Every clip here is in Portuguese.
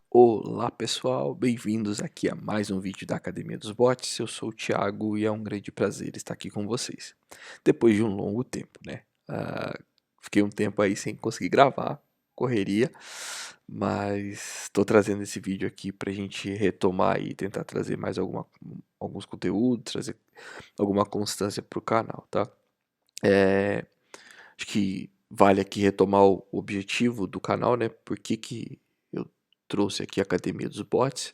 Olá pessoal, bem-vindos aqui a mais um vídeo da Academia dos Bots. Eu sou o Thiago e é um grande prazer estar aqui com vocês. Depois de um longo tempo, né? Fiquei um tempo aí sem conseguir gravar, correria, mas estou trazendo esse vídeo aqui pra gente retomar e tentar trazer mais alguns conteúdos, trazer alguma constância pro canal, tá? Acho que vale aqui retomar o objetivo do canal, né? Por que eu trouxe aqui a Academia dos Bots.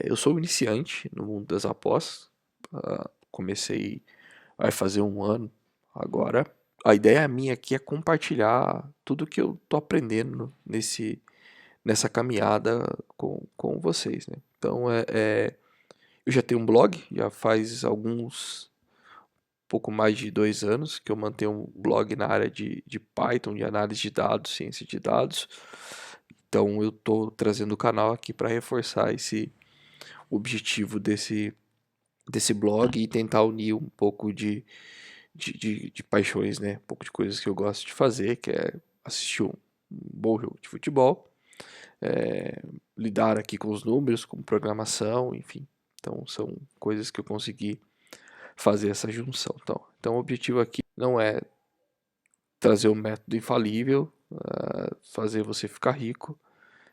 Eu sou um iniciante no mundo das apostas. Comecei, vai fazer um ano agora. A ideia minha aqui é compartilhar tudo que eu tô aprendendo nessa caminhada com vocês, né? Então, eu já tenho um blog, já faz pouco mais de 2 anos que eu mantenho um blog na área de Python, de análise de dados, ciência de dados. Então eu estou trazendo o canal aqui para reforçar esse objetivo desse blog e tentar unir um pouco de paixões, né? Um pouco de coisas que eu gosto de fazer, que é assistir um bom jogo de futebol, lidar aqui com os números, com programação, enfim. Então são coisas que eu consegui fazer essa junção. Então o objetivo aqui não é trazer um método infalível, fazer você ficar rico,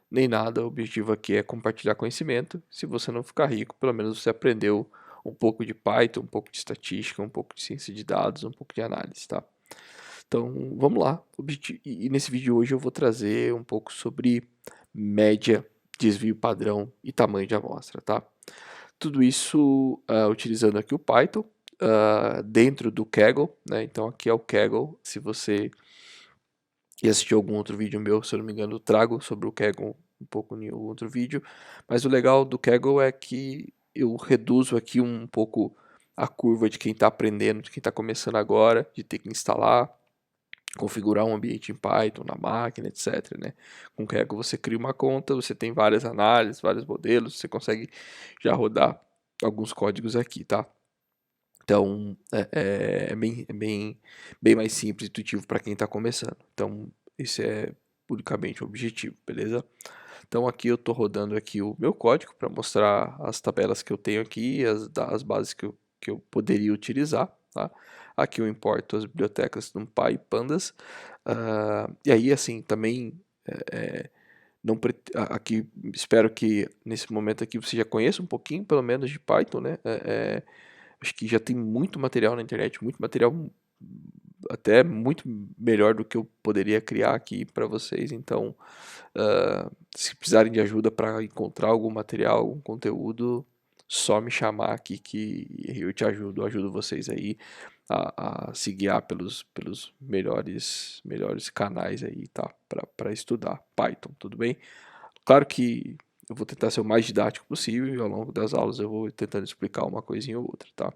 nem nada. O objetivo aqui é compartilhar conhecimento. Se você não ficar rico, pelo menos você aprendeu um pouco de Python, um pouco de estatística, um pouco de ciência de dados, um pouco de análise, tá? Então, vamos lá. E nesse vídeo hoje eu vou trazer um pouco sobre média, desvio padrão e tamanho de amostra, tá? Tudo isso utilizando aqui o Python, dentro do Kaggle, né? Então aqui é o Kaggle. Se você assistir algum outro vídeo meu, se eu não me engano, eu trago sobre o Kaggle um pouco em outro vídeo. Mas o legal do Kaggle é que eu reduzo aqui um pouco a curva de quem está aprendendo, de quem está começando agora, de ter que instalar, configurar um ambiente em Python na máquina, etc, né? Com o Kaggle você cria uma conta, você tem várias análises, vários modelos, você consegue já rodar alguns códigos aqui, tá? Então, bem mais simples e intuitivo para quem está começando. Então, esse é unicamente o objetivo, beleza? Então, aqui eu estou rodando aqui o meu código para mostrar as tabelas que eu tenho aqui, as bases que eu poderia utilizar, tá? Aqui eu importo as bibliotecas NumPy e Pandas. E aí, assim, também não aqui espero que nesse momento aqui você já conheça um pouquinho, pelo menos, de Python, né? Acho que já tem muito material na internet, muito material até muito melhor do que eu poderia criar aqui para vocês. Então, se precisarem de ajuda para encontrar algum material, algum conteúdo, só me chamar aqui que eu te ajudo, eu ajudo vocês aí a se guiar pelos melhores canais aí, tá? Para estudar Python, tudo bem? Claro que eu vou tentar ser o mais didático possível e ao longo das aulas eu vou tentando explicar uma coisinha ou outra, tá?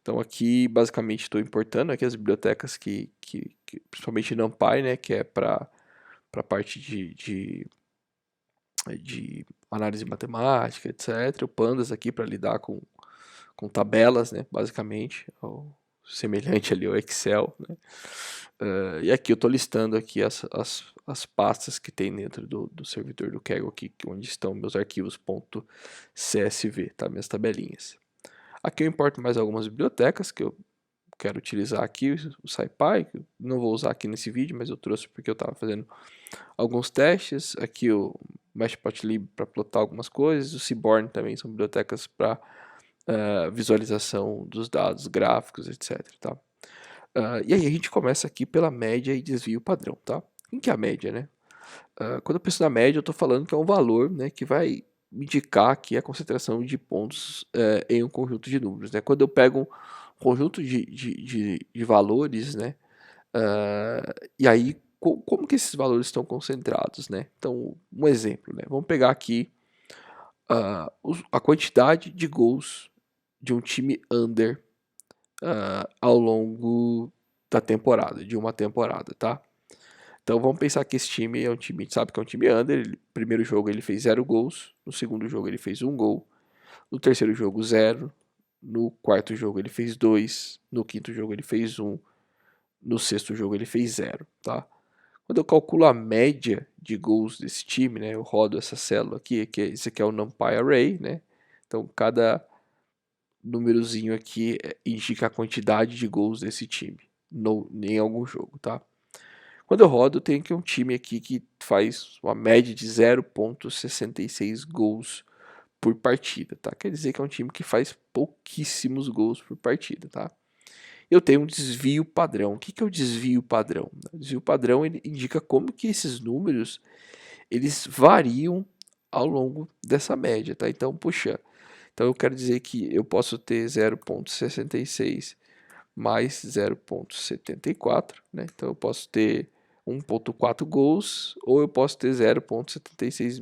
Então aqui basicamente estou importando aqui as bibliotecas que principalmente NumPy, né, que é para a parte de análise matemática, etc. O Pandas aqui para lidar com tabelas, né, basicamente, semelhante ali ao Excel, né? E aqui eu estou listando aqui as pastas que tem dentro do servidor do Kaggle aqui, onde estão meus arquivos .csv, tá? Minhas tabelinhas. Aqui eu importo mais algumas bibliotecas que eu quero utilizar aqui, o SciPy, que eu não vou usar aqui nesse vídeo, mas eu trouxe porque eu estava fazendo alguns testes. Aqui o Matplotlib para plotar algumas coisas, o Seaborn também são bibliotecas para visualização dos dados gráficos, etc, tá? E aí a gente começa aqui pela média e desvio padrão, tá? O que é a média, né? Quando eu penso na média, eu estou falando que é um valor, né, que vai indicar aqui a concentração de pontos em um conjunto de números, né? Quando eu pego um conjunto de valores, né, e aí como que esses valores estão concentrados, né? Então, um exemplo, né? Vamos pegar aqui a quantidade de gols de um time under ao longo da temporada, de uma temporada, tá? Então vamos pensar que esse time é um time, sabe que é um time under. Primeiro jogo ele fez 0 gols, no segundo jogo ele fez 1 gol, no terceiro jogo 0, no quarto jogo ele fez 2, no quinto jogo ele fez 1, no sexto jogo ele fez 0, tá? Quando eu calculo a média de gols desse time, né, eu rodo essa célula aqui, isso aqui é o NumPy Array, né? Então cada númerozinho aqui indica a quantidade de gols desse time em algum jogo, tá? Quando eu rodo, eu tenho aqui um time aqui que faz uma média de 0,66 gols por partida, tá? Quer dizer que é um time que faz pouquíssimos gols por partida, tá? Eu tenho um desvio padrão. O que é o desvio padrão? O desvio padrão ele indica como que esses números eles variam ao longo dessa média, tá? Então, puxa, então eu quero dizer que eu posso ter 0,66 mais 0,74, né? Então eu posso ter 1,4 gols ou eu posso ter 0,76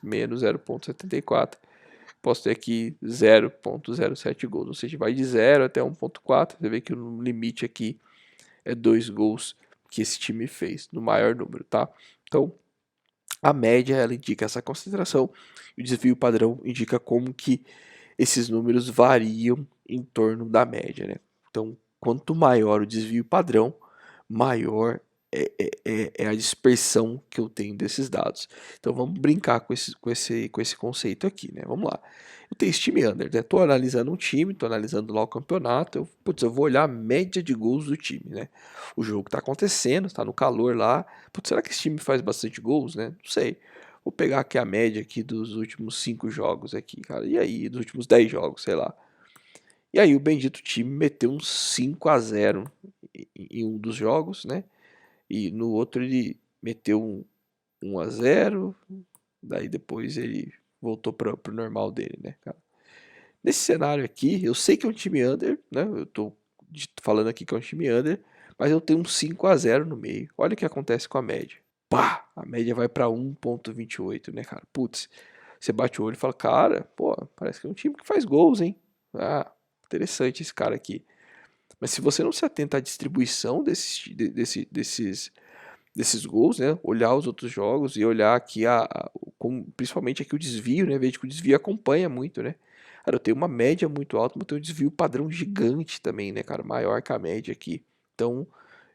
menos 0,74. Posso ter aqui 0,07 gols, ou seja, vai de 0 até 1,4. Você vê que o limite aqui é 2 gols que esse time fez, no maior número, tá? Então, a média ela indica essa concentração e o desvio padrão indica como que esses números variam em torno da média, né? Então, quanto maior o desvio padrão, maior é a dispersão que eu tenho desses dados. Então, vamos brincar com esse conceito aqui, né? Vamos lá. Eu tenho esse time under, né? Tô analisando um time, tô analisando lá o campeonato, eu vou olhar a média de gols do time, né? O jogo tá acontecendo, tá no calor lá. Putz, será que esse time faz bastante gols, né? Não sei. Vou pegar aqui a média aqui dos últimos 5 jogos aqui, cara. E aí, dos últimos 10 jogos, sei lá. E aí o bendito time meteu um 5-0 em um dos jogos, né? E no outro ele meteu um 1-0, daí depois ele voltou pro normal dele, né, cara? Nesse cenário aqui, eu sei que é um time under, né? Eu tô falando aqui que é um time under, mas eu tenho um 5-0 no meio. Olha o que acontece com a média. Pá! A média vai pra 1,28, né, cara? Putz, você bate o olho e fala, cara, pô, parece que é um time que faz gols, hein? Ah, interessante esse cara aqui. Mas se você não se atenta à distribuição desses gols, né? Olhar os outros jogos e olhar aqui principalmente aqui o desvio, né? Veja que o desvio acompanha muito, né? Cara, eu tenho uma média muito alta, mas eu tenho um desvio padrão gigante também, né, cara? Maior que a média aqui. Então,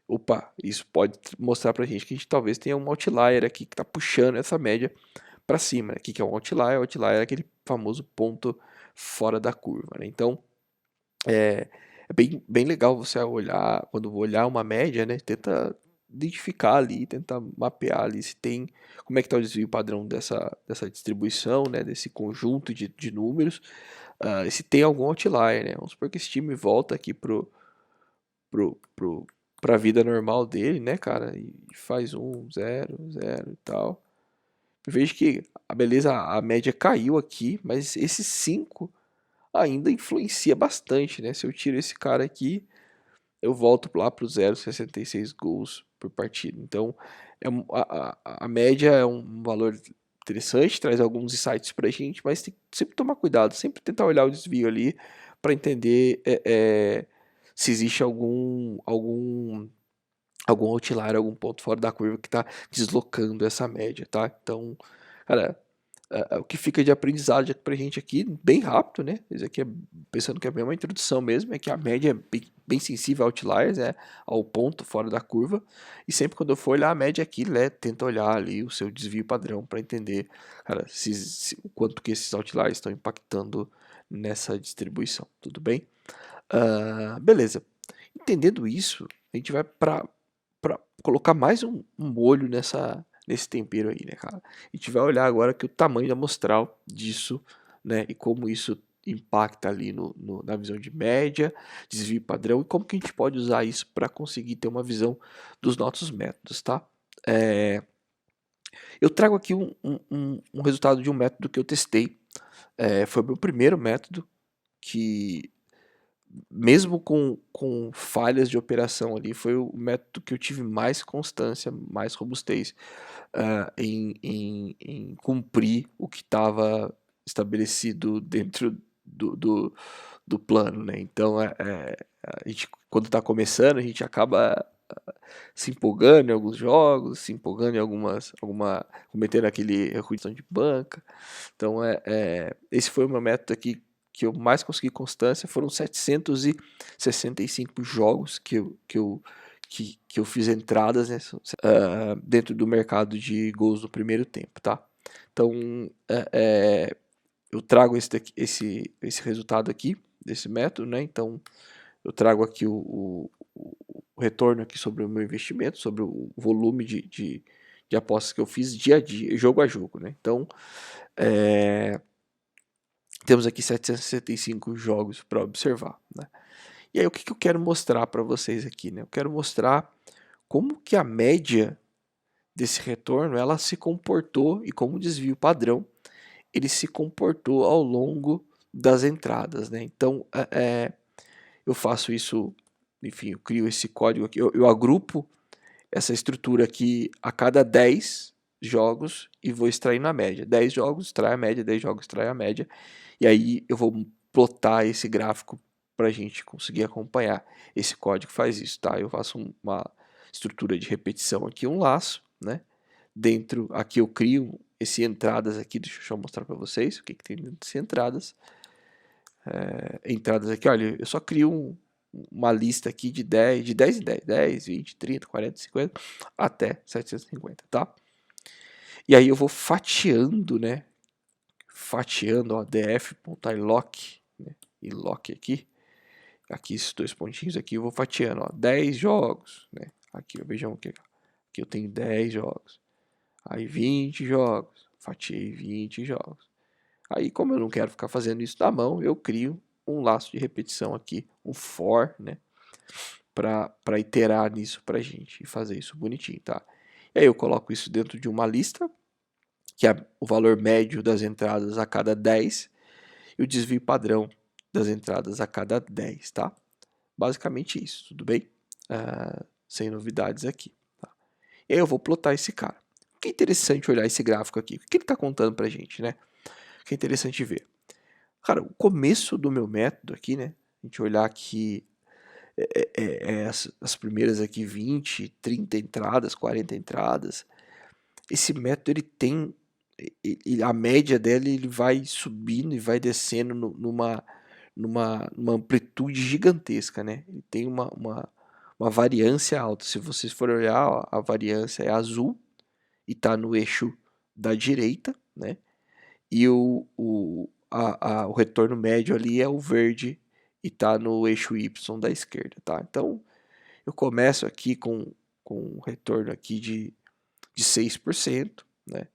opa, isso pode mostrar pra gente que a gente talvez tenha um outlier aqui que tá puxando essa média para cima, né? O que é um outlier? O outlier é aquele famoso ponto fora da curva, né? Então, é bem legal você olhar, quando olhar uma média, né? Tenta identificar ali, tentar mapear ali se tem, como é que está o desvio padrão dessa distribuição, né? Desse conjunto de números, e se tem algum outlier, né? Vamos supor que esse time volta aqui pra vida normal dele, né, cara? E faz 0 e tal. Eu vejo que, beleza, a média caiu aqui, mas esses 5 ainda influencia bastante, né? Se eu tiro esse cara aqui, eu volto lá para o 0,66 gols por partida. Então, a média é um valor interessante, traz alguns insights para a gente, mas tem que sempre tomar cuidado, sempre tentar olhar o desvio ali para entender se existe algum outlier, algum ponto fora da curva que está deslocando essa média, tá? Então, cara, o que fica de aprendizado pra gente aqui, bem rápido, né? Isso aqui é, pensando que é bem uma introdução mesmo, é que a média é bem sensível a outliers, né? Ao ponto fora da curva. E sempre quando eu for olhar a média aqui, né, tenta olhar ali o seu desvio padrão para entender, cara, o quanto que esses outliers estão impactando nessa distribuição, tudo bem? Beleza. Entendendo isso, a gente vai para colocar mais um molho nesse tempero aí, né, cara? A gente vai olhar agora que o tamanho amostral disso, né, e como isso impacta ali na visão de média, desvio padrão, e como que a gente pode usar isso para conseguir ter uma visão dos nossos métodos, tá? É, eu trago aqui um resultado de um método que eu testei. Foi o meu primeiro método que mesmo com falhas de operação ali, foi o método que eu tive mais constância, mais robustez em cumprir o que estava estabelecido dentro do plano, né? Então, a gente, quando está começando, a gente acaba se empolgando em alguns jogos, se empolgando em cometendo aquele erro de banca. Então, esse foi o meu método aqui que eu mais consegui constância foram 765 jogos que eu fiz entradas, né, dentro do mercado de gols no primeiro tempo, tá? Então, eu trago esse resultado aqui, desse método, né? Então, eu trago aqui o retorno aqui sobre o meu investimento, sobre o volume de apostas que eu fiz dia a dia, jogo a jogo, né? Então, temos aqui 765 jogos para observar, né? E aí, o que eu quero mostrar para vocês aqui, né? Eu quero mostrar como que a média desse retorno, ela se comportou e como o desvio padrão, ele se comportou ao longo das entradas, né? Então, eu faço isso, enfim, eu crio esse código aqui, eu agrupo essa estrutura aqui a cada 10 jogos e vou extraindo a média. 10 jogos, extrai a média, 10 jogos, extrai a média. E aí eu vou plotar esse gráfico para a gente conseguir acompanhar. Esse código faz isso, tá? Eu faço uma estrutura de repetição aqui, um laço, né? Dentro, aqui eu crio esse entradas aqui, deixa eu mostrar para vocês o que tem dentro desse entradas. Entradas aqui, olha, eu só crio uma lista aqui de 10 em 10, 20, 30, 40, 50, até 750, tá? E aí eu vou fatiando, né? Fatiando, ó, df.ilock, né? Ilock aqui esses dois pontinhos aqui, eu vou fatiando, ó, 10 jogos, né? Aqui, vejam aqui eu tenho 10 jogos. Aí 20 jogos, fatiei 20 jogos. Aí, como eu não quero ficar fazendo isso na mão, eu crio um laço de repetição aqui, um for, né? Para iterar nisso pra gente e fazer isso bonitinho, tá? E aí eu coloco isso dentro de uma lista, que é o valor médio das entradas a cada 10 e o desvio padrão das entradas a cada 10, tá? Basicamente isso, tudo bem? Sem novidades aqui. Tá? E aí eu vou plotar esse cara. O que é interessante olhar esse gráfico aqui? O que ele está contando pra gente, né? O que é interessante ver? Cara, o começo do meu método aqui, né? A gente olhar aqui as primeiras aqui 20, 30 entradas, 40 entradas. Esse método ele tem a média dele ele vai subindo e vai descendo numa amplitude gigantesca, né? Ele tem uma variância alta. Se vocês forem olhar, ó, a variância é azul e está no eixo da direita, né? E o retorno médio ali é o verde e está no eixo Y da esquerda, tá? Então, eu começo aqui com um retorno aqui de 6%, né?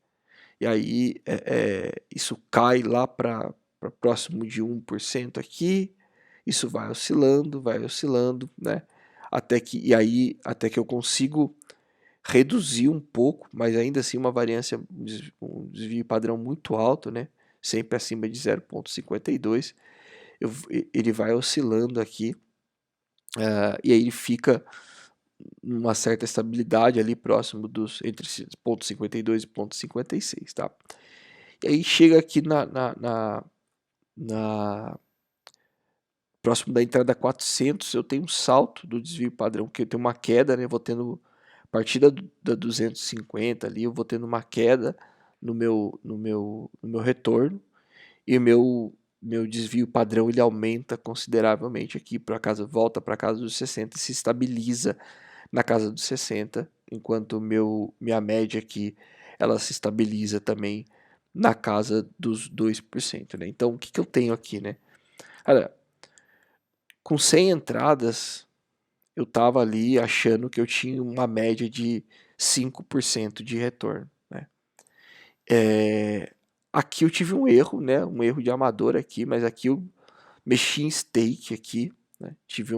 E aí isso cai lá para próximo de 1% aqui, isso vai oscilando, né? Até que eu consigo reduzir um pouco, mas ainda assim uma variância, um desvio padrão muito alto, né? Sempre acima de 0,52, ele vai oscilando aqui, e aí ele fica uma certa estabilidade ali próximo entre 0,52 e 0,56, tá? E aí chega aqui próximo da entrada 400, eu tenho um salto do desvio padrão, que eu tenho uma queda, né? Eu vou tendo, a partir da 250 ali, eu vou tendo uma queda no meu retorno, e o meu desvio padrão ele aumenta consideravelmente aqui, volta para casa dos 60 e se estabiliza na casa dos 60, enquanto minha média aqui ela se estabiliza também na casa dos 2%, né? Então, o que eu tenho aqui, né? Cara, com 100 entradas, eu tava ali achando que eu tinha uma média de 5% de retorno, né? Aqui eu tive um erro, né? Um erro de amador aqui, mas aqui eu mexi em stake aqui, né? Tive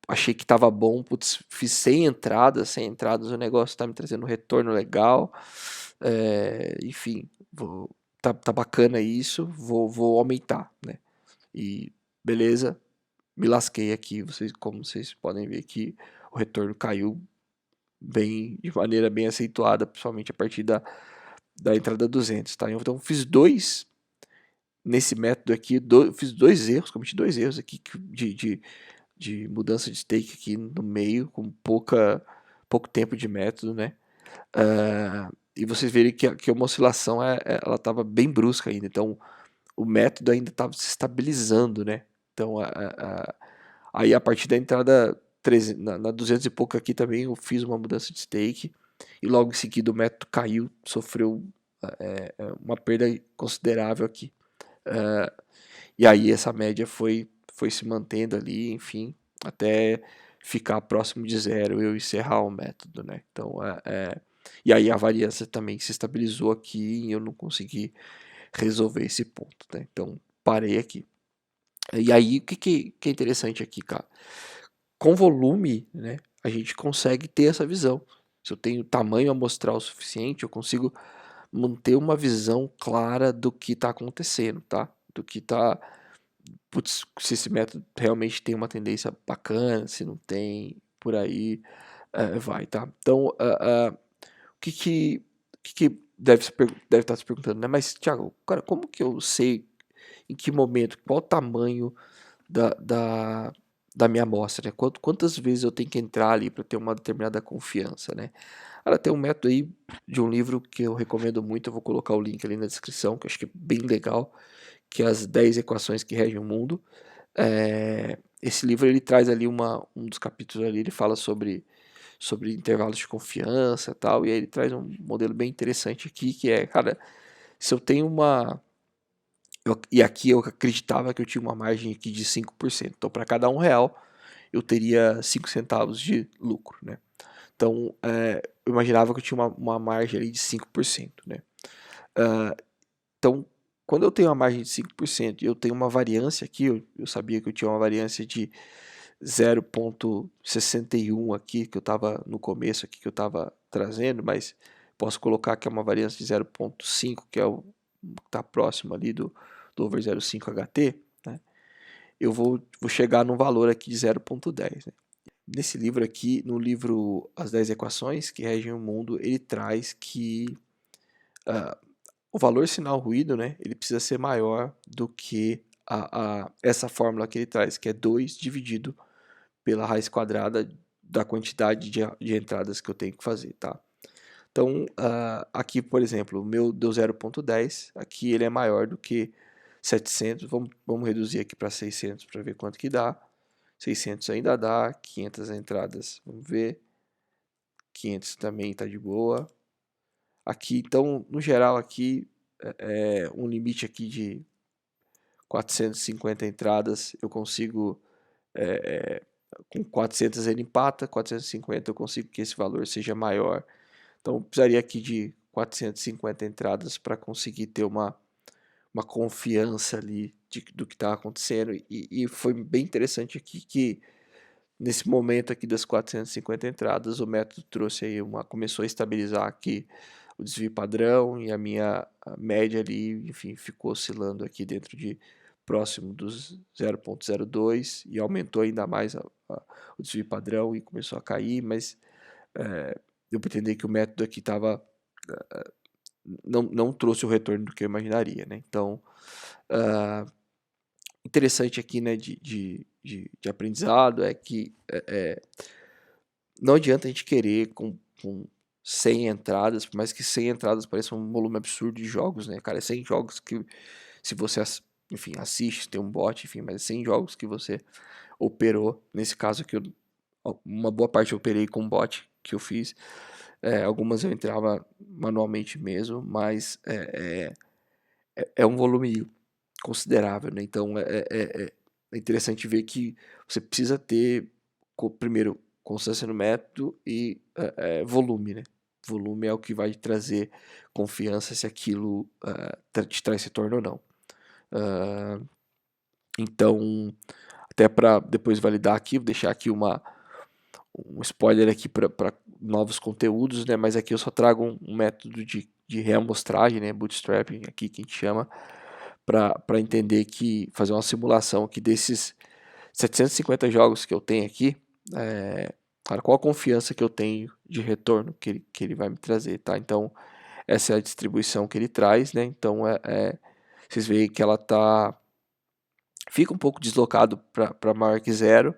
achei que tava bom, putz, fiz 100 entradas, o negócio tá me trazendo um retorno legal, enfim, tá bacana isso, vou aumentar, né? E beleza, me lasquei aqui, como vocês podem ver aqui, o retorno caiu de maneira bem acentuada, principalmente a partir da entrada 200, tá? Então fiz nesse método aqui, fiz dois erros, cometi dois erros aqui de mudança de stake aqui no meio, com pouco tempo de método, né? E vocês verem que uma oscilação ela estava bem brusca ainda, então o método ainda estava se estabilizando, né? Então, aí a partir da entrada 13, na 200 e pouco aqui também eu fiz uma mudança de stake e logo em seguida o método caiu, sofreu uma perda considerável aqui. É, e aí essa média foi se mantendo ali, enfim, até ficar próximo de zero, eu encerrar o método, né? Então, e aí a variância também se estabilizou aqui e eu não consegui resolver esse ponto, né? Então, parei aqui. E aí, o que é interessante aqui, cara? Com volume, né, a gente consegue ter essa visão. Se eu tenho tamanho amostral suficiente, eu consigo manter uma visão clara do que está acontecendo, tá? Do que está, putz, se esse método realmente tem uma tendência bacana, se não tem, por aí vai, tá? Então, o que deve estar se perguntando, né? Mas, Thiago, cara, como que eu sei em que momento, qual o tamanho da, da, da minha amostra, né? Quantas vezes eu tenho que entrar ali para ter uma determinada confiança, né? Ela tem um método aí de um livro que eu recomendo muito, eu vou colocar o link ali na descrição, que eu acho que é bem legal, que é As 10 Equações que Regem o Mundo. Esse livro ele traz ali um dos capítulos ali, ele fala sobre intervalos de confiança e tal, e aí ele traz um modelo bem interessante aqui, que é, cara, se eu tenho e aqui eu acreditava que eu tinha uma margem aqui de 5%. Então, para cada R$ 1, eu teria 5 centavos de lucro, né? Então, eu imaginava que eu tinha uma margem ali de 5%, né? Ah, então, quando eu tenho uma margem de 5% e eu tenho uma variância aqui, eu sabia que eu tinha uma variância de 0,61 aqui, que eu estava no começo aqui, que eu estava trazendo, mas posso colocar que é uma variância de 0,5, que é o que está próximo ali do over 0,5 HT, né? Eu vou chegar num valor aqui de 0,10, né? Nesse livro aqui, no livro As 10 Equações que Regem o Mundo, ele traz que o valor sinal ruído, né, ele precisa ser maior do que essa fórmula que ele traz, que é 2 dividido pela raiz quadrada da quantidade de entradas que eu tenho que fazer, tá? Então, aqui, por exemplo, o meu deu 0,10, aqui ele é maior do que 700, vamos reduzir aqui para 600 para ver quanto que dá. 600 ainda dá, 500 entradas, vamos ver, 500 também está de boa. Aqui, então, no geral aqui, um limite aqui de 450 entradas, eu consigo, com 400 ele empata, 450 eu consigo que esse valor seja maior. Então, eu precisaria aqui de 450 entradas para conseguir ter uma confiança ali do que está acontecendo. E foi bem interessante aqui que nesse momento aqui das 450 entradas, o método trouxe aí começou a estabilizar aqui o desvio padrão e a minha média ali, enfim, ficou oscilando aqui dentro de próximo dos 0,02 e aumentou ainda mais o desvio padrão e começou a cair, mas eu pretendi que o método aqui estava não trouxe o retorno do que eu imaginaria, né? Então, interessante aqui, né, de aprendizado é que não adianta a gente querer com 100 entradas, por mais que 100 entradas pareça um volume absurdo de jogos, né, cara? É 100 jogos que, se você, enfim, assiste, tem um bot, enfim, mas é 100 jogos que você operou. Nesse caso aqui, uma boa parte eu operei com bot que eu fiz. Algumas eu entrava manualmente mesmo, mas é um volume considerável, né? Então é interessante ver que você precisa ter, primeiro, constância no método e volume, né? Volume é o que vai trazer confiança se aquilo te traz retorno ou não. Então, até para depois validar aqui, vou deixar aqui um spoiler aqui para novos conteúdos, né? Mas aqui eu só trago um método de reamostragem, né? Bootstrapping aqui que a gente chama, para entender que fazer uma simulação aqui desses 750 jogos que eu tenho aqui, cara, qual a confiança que eu tenho de retorno que ele vai me trazer, tá? Então, essa é a distribuição que ele traz, né? Então, vocês veem que ela fica um pouco deslocado para maior que zero.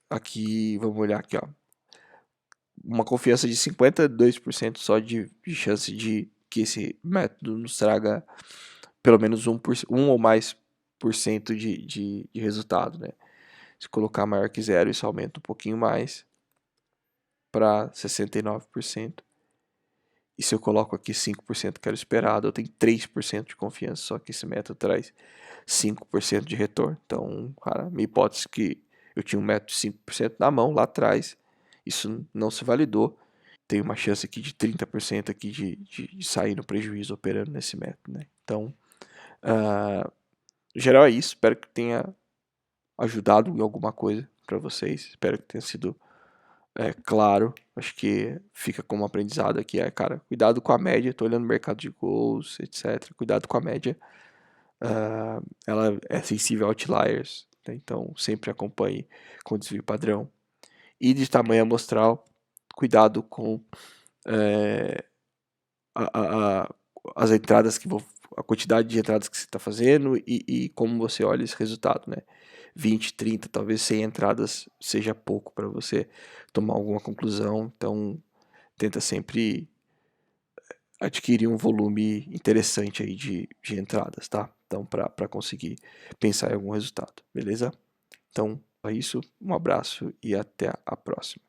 Aqui, vamos olhar aqui, ó. Uma confiança de 52% só de chance de que esse método nos traga pelo menos 1 ou mais por cento de resultado, né? Se colocar maior que zero, isso aumenta um pouquinho mais para 69%. E se eu coloco aqui 5% que era esperado, eu tenho 3% de confiança, só que esse método traz 5% de retorno. Então, cara, minha hipótese que eu tinha um método de 5% na mão lá atrás, isso não se validou. Tem uma chance aqui de 30% aqui de sair no prejuízo operando nesse método, né? Então, no geral é isso. Espero que tenha ajudado em alguma coisa para vocês. Espero que tenha sido claro. Acho que fica como aprendizado aqui. Cara, cuidado com a média. Tô olhando o mercado de gols, etc. Cuidado com a média. Ela é sensível a outliers, né? Então sempre acompanhe com desvio padrão. E de tamanho amostral, cuidado com as entradas a quantidade de entradas que você está fazendo e como você olha esse resultado, né? 20, 30, talvez 100 entradas seja pouco para você tomar alguma conclusão. Então tenta sempre adquirir um volume interessante aí de entradas, tá? Então para conseguir pensar em algum resultado, beleza? Então é isso, um abraço e até a próxima.